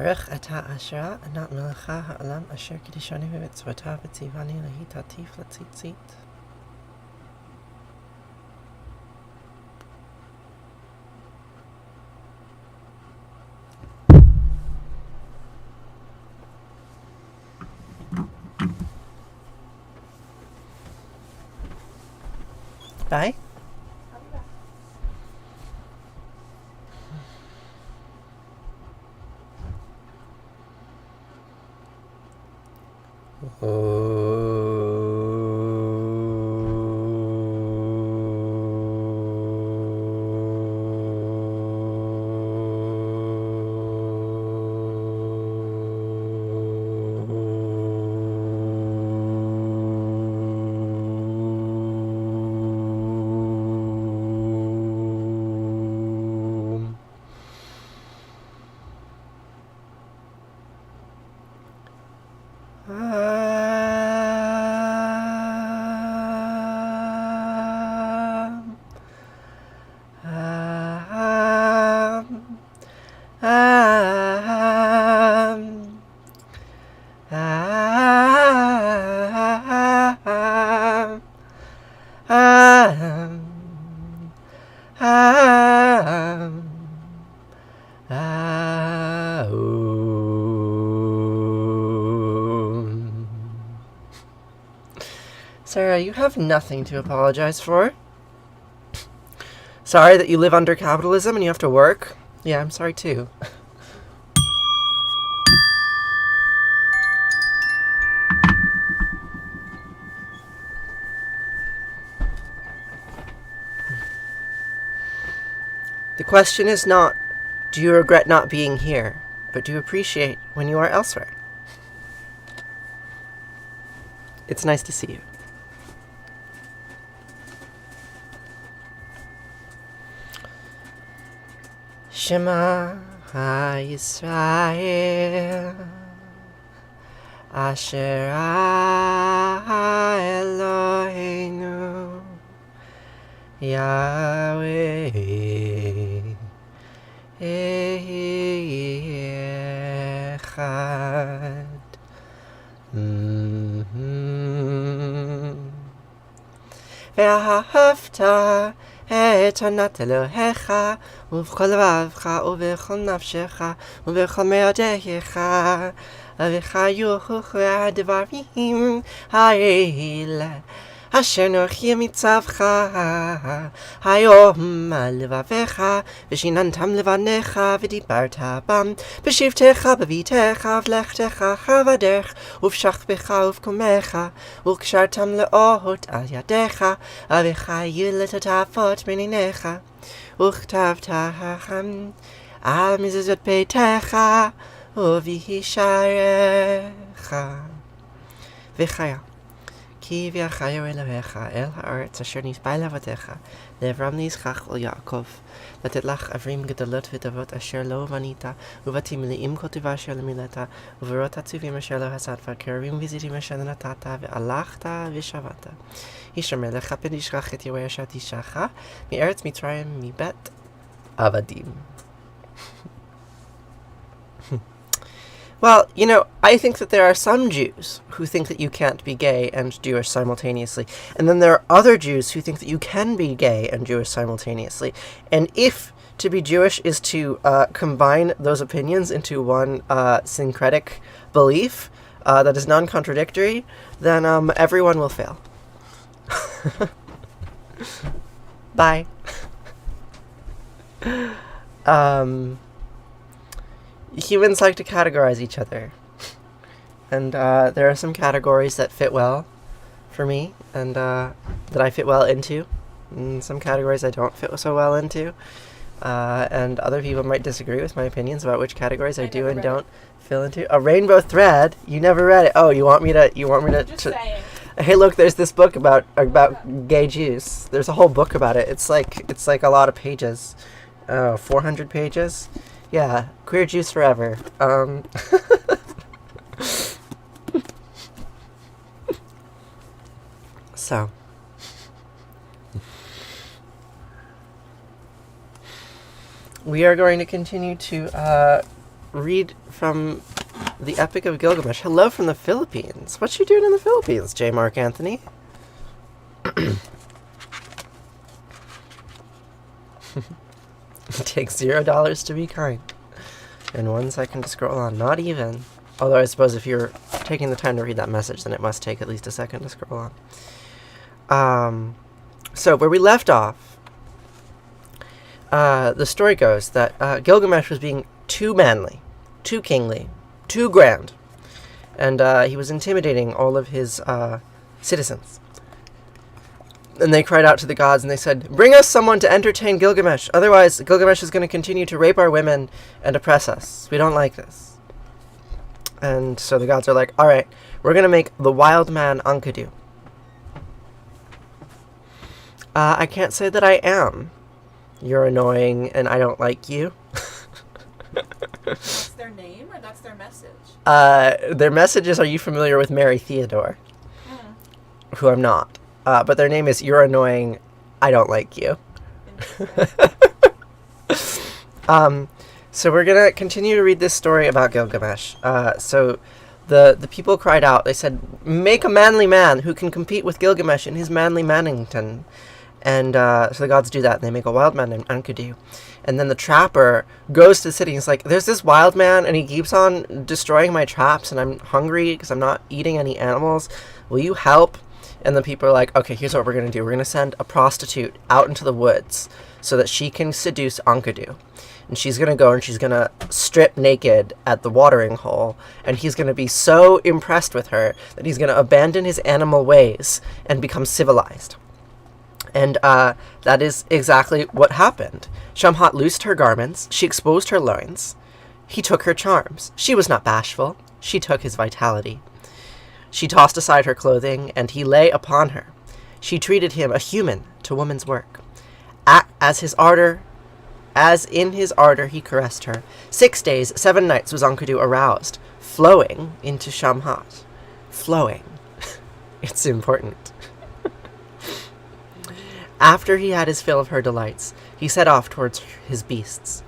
Baruch atah asherah anat melecha ha'olam asher kiddishanu b'mitzvotav v'tzivani lahitatif l'tzitzit. Bye. Sarah, you have nothing to apologize for. Sorry that you live under capitalism and you have to work. Yeah, I'm sorry too. The question is not, do you regret not being here, but do you appreciate when you are elsewhere? It's nice to see you. Shema Yisrael Asher Eloheinu Yahweh Echad. Vahafta את ענת אלוהיך ובכל לבבך ובכל נפשך ובכל מאודך וחיוך הדברים האלה אשר נוחי מצווך היום על לבביך ושיננתם לבניך ודיברת בם בשבתך בביתך ובלכתך בדרך ובשכבך ובקומך וקשרתם לאות על ידיך וחיו לטוטפות בעיניך וכתבתהם על מזוזות ביתך ובשעריך וחיה כי ויחיה אלוהיך אל הארץ אשר נשבע לאבותיך לאברהם ליצחק וליעקב לתת לך עברים גדולות וטובות אשר לא בנית ובתים מלאים כל טובה אשר למילאת וברות עצובים אשר לא עשת וקרבים וזיתים אשר נתת והלכת ושבת ישמר לך פן ישכח את יהוה אשר תישך מארץ מצרים מבית עבדים. Well, you know, I think that there are some Jews who think that you can't be gay and Jewish simultaneously. And then there are other Jews who think that you can be gay and Jewish simultaneously. And if to be Jewish is to combine those opinions into one syncretic belief that is non-contradictory, then everyone will fail. Bye. Humans like to categorize each other. And there are some categories that fit well for me and that I fit well into. And some categories I don't fit so well into. And other people might disagree with my opinions about which categories I do and don't fit into. A rainbow thread? You never read it. Oh, you want me to Just saying. Hey, look, there's this book about gay Jews. There's a whole book about it. It's like a lot of pages. 400 pages. Yeah, queer Jews forever. So. We are going to continue to read from the Epic of Gilgamesh. Hello from the Philippines. What you doing in the Philippines, J. Mark Anthony? It takes $0 to be kind. And 1 second to scroll on. Not even. Although I suppose if you're taking the time to read that message, then it must take at least a second to scroll on. So where we left off, the story goes that Gilgamesh was being too manly, too kingly, too grand, and he was intimidating all of his citizens. And they cried out to the gods, and they said, "Bring us someone to entertain Gilgamesh, otherwise Gilgamesh is going to continue to rape our women and oppress us. We don't like this." And so the gods are like, "All right, we're going to make the wild man Enkidu." I can't say that I am. You're annoying, and I don't like you. That's their name, or that's their message? Their message is, are you familiar with Mary Theodore? Who I'm not. But their name is, you're annoying, I don't like you. So we're going to continue to read this story about Gilgamesh. So the people cried out. They said, "Make a manly man who can compete with Gilgamesh in his manly Mannington." And so the gods do that, and they make a wild man named Enkidu. And then the trapper goes to the city, and he's like, "There's this wild man, and he keeps on destroying my traps, and I'm hungry because I'm not eating any animals. Will you help?" And the people are like, "Okay, here's what we're going to do. We're going to send a prostitute out into the woods so that she can seduce Enkidu. And she's going to go and she's going to strip naked at the watering hole. And he's going to be so impressed with her that he's going to abandon his animal ways and become civilized." And that is exactly what happened. Shamhat loosed her garments. She exposed her loins. He took her charms. She was not bashful. She took his vitality. She tossed aside her clothing, and he lay upon her. She treated him a human to woman's work. As in his ardor he caressed her. 6 days, 7 nights was Enkidu aroused, flowing into Shamhat. Flowing. It's important. After he had his fill of her delights, he set off towards his beasts.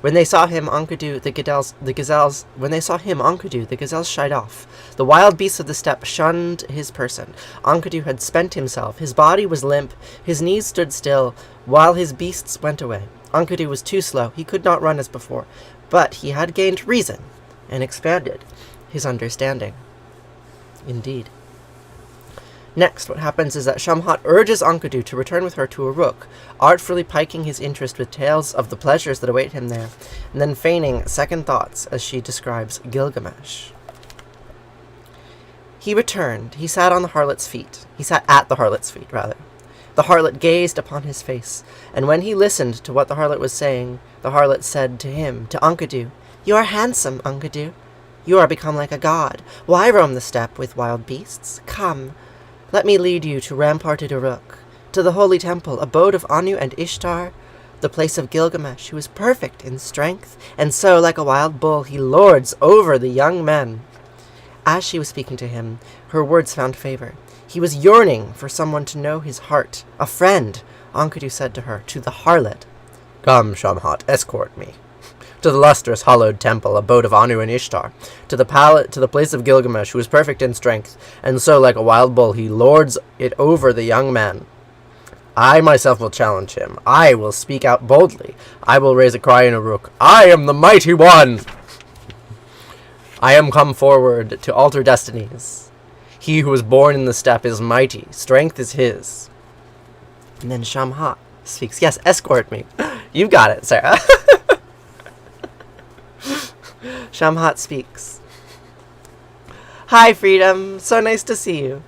When they saw him, Enkidu, the gazelles shied off. The wild beasts of the steppe shunned his person. Enkidu had spent himself. His body was limp. His knees stood still, while his beasts went away. Enkidu was too slow. He could not run as before. But he had gained reason and expanded his understanding. Indeed. Next, what happens is that Shamhat urges Enkidu to return with her to Uruk, artfully piquing his interest with tales of the pleasures that await him there, and then feigning second thoughts as she describes Gilgamesh. He returned. He sat on the harlot's feet. He sat at the harlot's feet, rather. The harlot gazed upon his face, and when he listened to what the harlot was saying, the harlot said to him, to Enkidu, "You are handsome, Enkidu. You are become like a god. Why roam the steppe with wild beasts? Come. Let me lead you to ramparted Uruk, to the holy temple, abode of Anu and Ishtar, the place of Gilgamesh, who is perfect in strength, and so, like a wild bull, he lords over the young men." As she was speaking to him, her words found favor. He was yearning for someone to know his heart, a friend. Enkidu said to her, to the harlot, "Come, Shamhat, escort me to the lustrous hallowed temple, abode of Anu and Ishtar, to the place of Gilgamesh, who is perfect in strength, and so like a wild bull he lords it over the young man. I myself will challenge him. I will speak out boldly. I will raise a cry in Uruk. I am the mighty one. I am come forward to alter destinies. He who was born in the steppe is mighty. Strength is his." And then Shamhat speaks. Yes, escort me. You've got it, Sarah. Shamhat speaks. "Hi, Freedom. So nice to see you."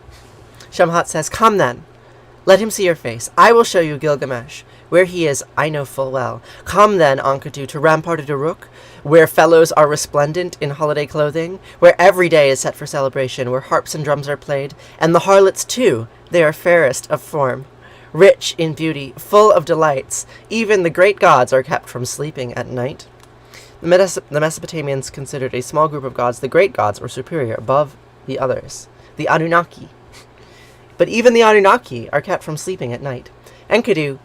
Shamhat says, "Come then. Let him see your face. I will show you Gilgamesh. Where he is, I know full well. Come then, Enkidu, to ramparted Uruk, where fellows are resplendent in holiday clothing, where every day is set for celebration, where harps and drums are played, and the harlots too, they are fairest of form, rich in beauty, full of delights. Even the great gods are kept from sleeping at night." The Mesopotamians considered a small group of gods the great gods or superior above the others, the Anunnaki. But even the Anunnaki are kept from sleeping at night. Enkidu,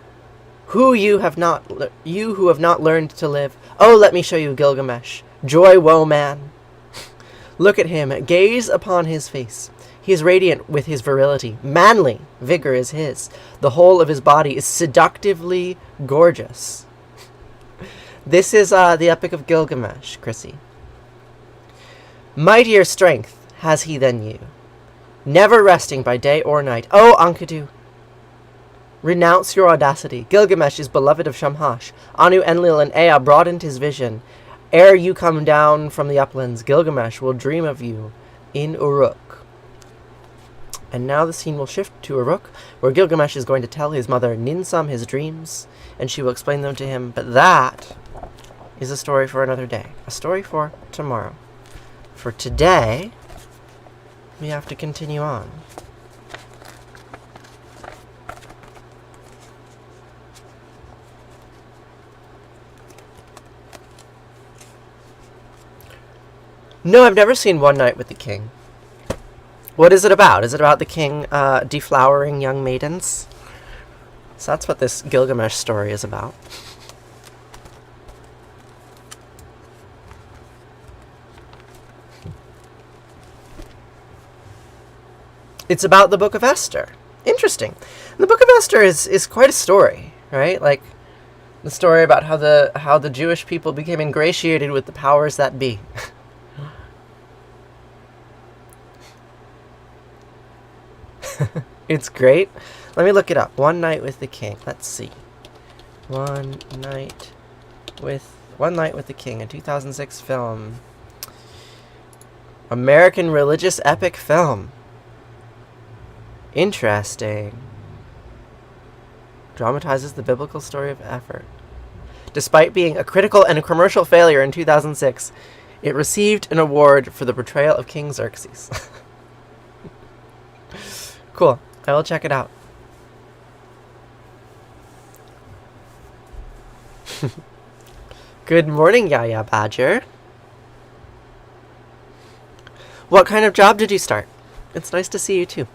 you who have not learned to live, oh, let me show you Gilgamesh. Joy, woe, man. Look at him. Gaze upon his face. He is radiant with his virility. Manly vigor is his. The whole of his body is seductively gorgeous. This is the Epic of Gilgamesh, Chrissy. Mightier strength has he than you, never resting by day or night. O Enkidu, renounce your audacity. Gilgamesh is beloved of Shamhash. Anu, Enlil, and Ea broadened his vision. Ere you come down from the uplands, Gilgamesh will dream of you in Uruk. And now the scene will shift to Uruk, where Gilgamesh is going to tell his mother Ninsam his dreams, and she will explain them to him. But that is a story for another day. A story for tomorrow. For today, we have to continue on. No, I've never seen One Night with the King. What is it about? Is it about the king deflowering young maidens? So that's what this Gilgamesh story is about. It's about the Book of Esther. Interesting. And the Book of Esther is quite a story, right? Like the story about how the Jewish people became ingratiated with the powers that be. It's great. Let me look it up. One Night with the King. Let's see. One Night with the King, a 2006 film. American religious epic film. Interesting. Dramatizes the biblical story of effort. Despite being a critical and a commercial failure in 2006, it received an award for the portrayal of King Xerxes. Cool. I will check it out. Good morning, Yaya Badger. What kind of job did you start? It's nice to see you too.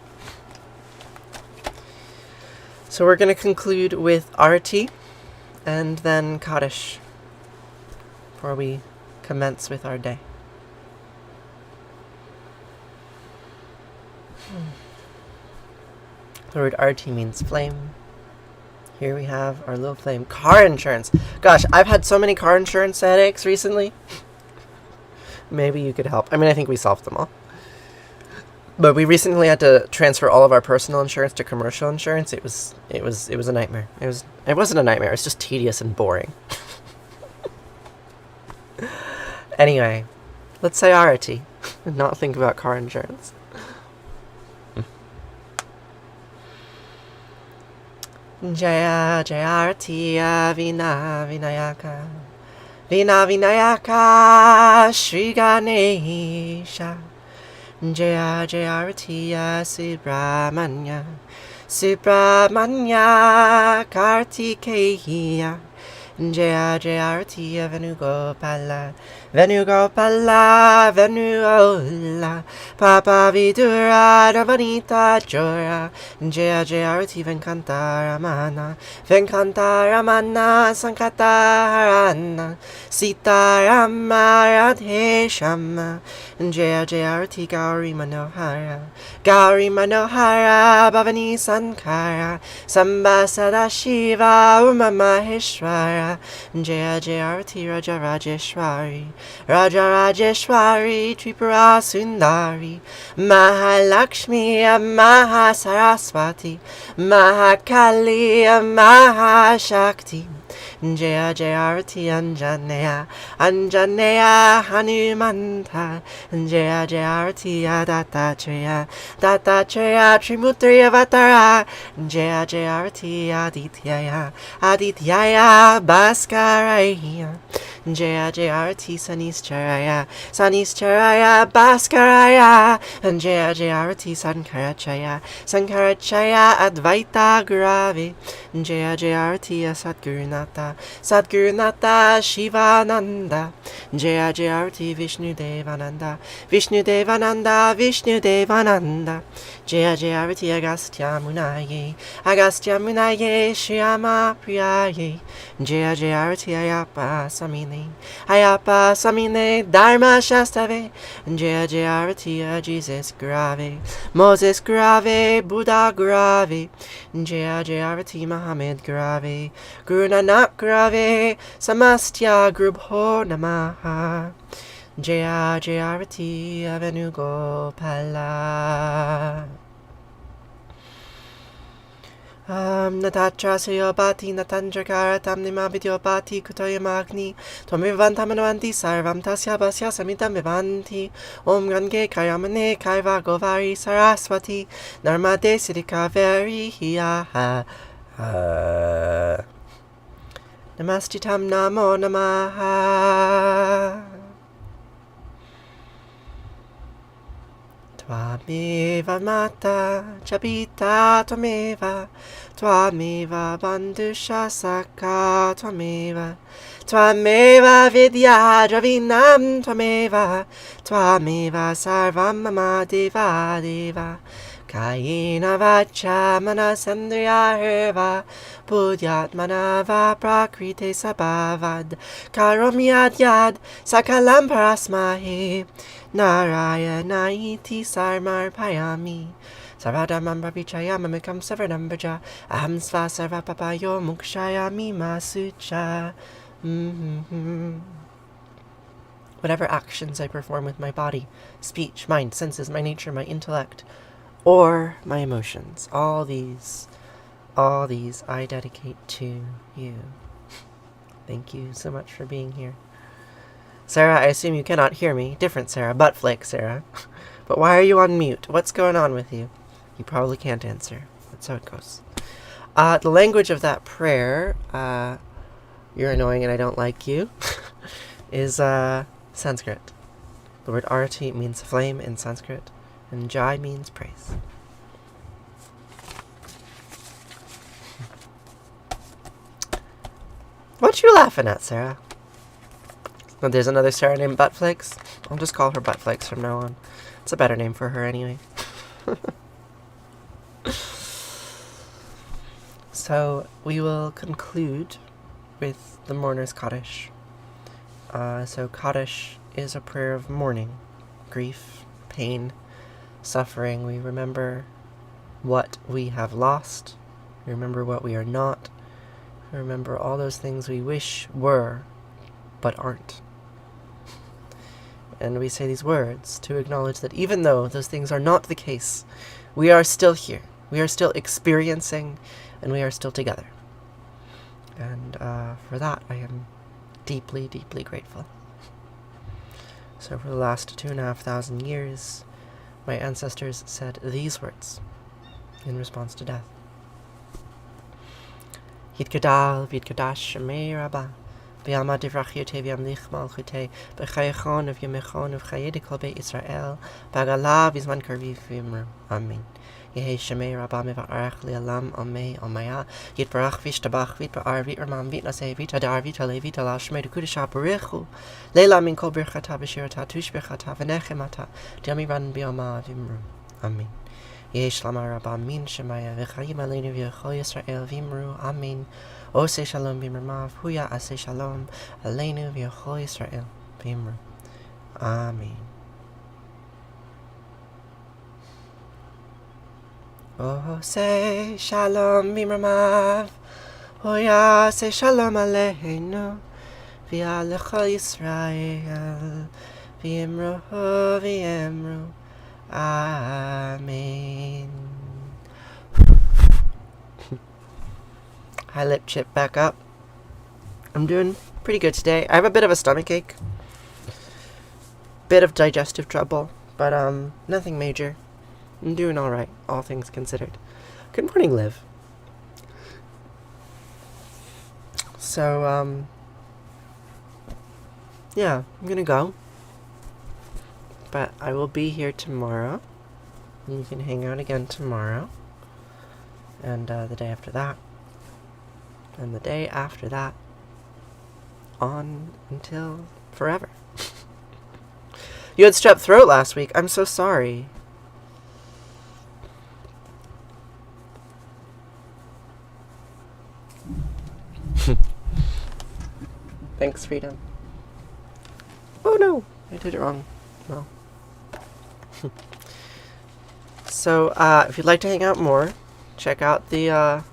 So we're going to conclude with Arati and then Kaddish before we commence with our day. The word Arati means flame. Here we have our little flame. Car insurance. Gosh, I've had so many car insurance headaches recently. Maybe you could help. I mean, I think we solved them all. But we recently had to transfer all of our personal insurance to commercial insurance. It was a nightmare. It wasn't a nightmare. It was just tedious and boring. Anyway, let's say Arati and not think about car insurance. Jaya Jaya Arati Vina Vinayaka Vina Vinayaka Shri Ganesha Jaya Jaya Arati Subramanya Subramanya Kartikeya Jaya Jaya Arati Venugopala Venugopala Venuola Papa Vidura Ravanita Jora Jaya Jaya Arati Venkantaramana Venkantaramana Sankatarana Sitarama Radhe Shama Jaya Jaya Arati Gauri Manohara Gauri Manohara Bhavani Sankara Samba Sadashiva Uma Maheshwara Jaya Jaya Arati Raja Rajeshwari Raja Rajeshwari Tripura Sundari Mahalakshmi Mahasaraswati Mahakali Mahashakti Jaya Jaya Arati Anjaneya Anjaneya Hanumanta Jaya Jaya Arati Dattatreya Dattatreya Trimutri Avatara Jaya Jaya Arati Adityaya Adityaya Bhaskaraya Jaya Jaya Arati Sanischaraya Sanischaraya Bhaskaraya Jaya Jaya Arati Sankarachaya Sankarachaya Advaita Grave Jaya Jaya Arati Sadgurunata Sadgurunata Shivananda Jaya Jaya Arati Vishnu Devananda Vishnu Devananda Vishnu Devananda Jaya Jaya Arati Agastya Munaye Agastya Munaye Shyama Priyaye Jaya Jaya Arati Ayapa Samine Dharma Shastave Jaya Jaya Arati Jesus Grave Moses Grave Buddha Grave Jaya Jaya Arati Muhammad Grave Guru Nanak Grave Samastya Grubho Namaha Jaya Jaya Arati Avenugopala Natatra Bati Natandrakara Tamnima Vidyopati Kutoyamagni Twamivantamanavanti Sarvam Tasya Basya Samitam Vivanti Om Gange Kayamane Kaiva Govari Saraswati Narmade Siddhikaveri Hiyaha Namastitam Namo Namaha Twameva Mata Chabita Twameva Twameva Bandusha Saka Twameva Twameva Vidya Dravinam Twameva Twameva Sarvam Mama Deva Deva Kayena Vacha Manasandriya Herva Budyat Manava Prakrite Sabhavad Karomyad Yad Sakalam Parasmahe Narayana iti sarmar payami Sarvadamam Pravichayam Amikam Savardambaja Aham Sva Sarva Papayo Mukshayami Masucha. Whatever actions I perform with my body, speech, mind, senses, my nature, my intellect, or my emotions, all these I dedicate to you. Thank you so much for being here. Sarah, I assume you cannot hear me. Different Sarah, buttflake Sarah. But why are you on mute? What's going on with you? You probably can't answer. That's how it goes. The language of that prayer, you're annoying and I don't like you, is Sanskrit. The word Arati means flame in Sanskrit, and Jai means praise. What you laughing at, Sarah? Oh, there's another Sarah named Buttflakes. I'll just call her Buttflakes from now on. It's a better name for her anyway. So we will conclude with the mourner's Kaddish. So Kaddish is a prayer of mourning, grief, pain, suffering. We remember what we have lost. We remember what we are not. We remember all those things we wish were, but aren't. And we say these words to acknowledge that even though those things are not the case, we are still here. We are still experiencing, and we are still together. And for that, I am deeply, deeply grateful. So for the last 2,500 years, my ancestors said these words in response to death. Yitkadal v'yitkadash shemei rabah v'yama divrachyote v'yamlich malchute b'chayachon v'yamechon v'chayedikol be'Yisrael b'agala v'zman karviv v'yimru. Amen. Yehi shemei rabah meva'arach li'alam amei amaya yitbarach v'yishtabach v'yitba'ar v'yitramam v'yitnaseh v'yitadar v'yitale v'yitala shemei d'kudesha b'richu leila min kol birchata v'shirata tush birchata v'nechemata d'yamiran b'yama v'yimru. Amen. Yesh lama rabba min shemaya v'chayim aleinu v'yachol Yisrael v'imru. Amen. Ose shalom b'mirmav huya ase shalom aleinu v'yachol Yisrael v'imru. Amen. Ose shalom b'mirmav huya ase shalom aleinu v'yachol Yisrael v'imru v'imru. Amen. High lip chip back up. I'm doing pretty good today. I have a bit of a stomachache. Bit of digestive trouble. But nothing major. I'm doing alright, all things considered. Good morning, Liv. So, yeah, I'm gonna go. But I will be here tomorrow. And you can hang out again tomorrow. And the day after that. And the day after that, on until forever. You had strep throat last week. I'm so sorry. Thanks, Freedom. Oh no, I did it wrong. No. So, if you'd like to hang out more, check out the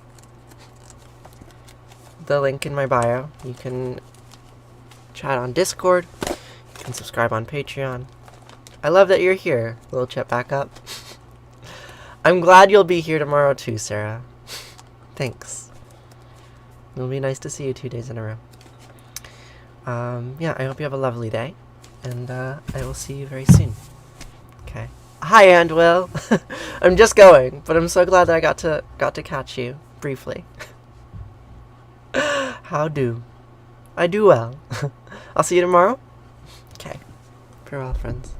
link in my bio. You can chat on Discord. You can subscribe on Patreon. I love that you're here. Little chat back up. I'm glad you'll be here tomorrow too, Sarah. Thanks. It'll be nice to see you 2 days in a row. Yeah, I hope you have a lovely day. And I will see you very soon. Okay. Hi, Andwill. I'm just going, but I'm so glad that I got to catch you briefly. How do? I do well. I'll see you tomorrow. Okay. Farewell, friends.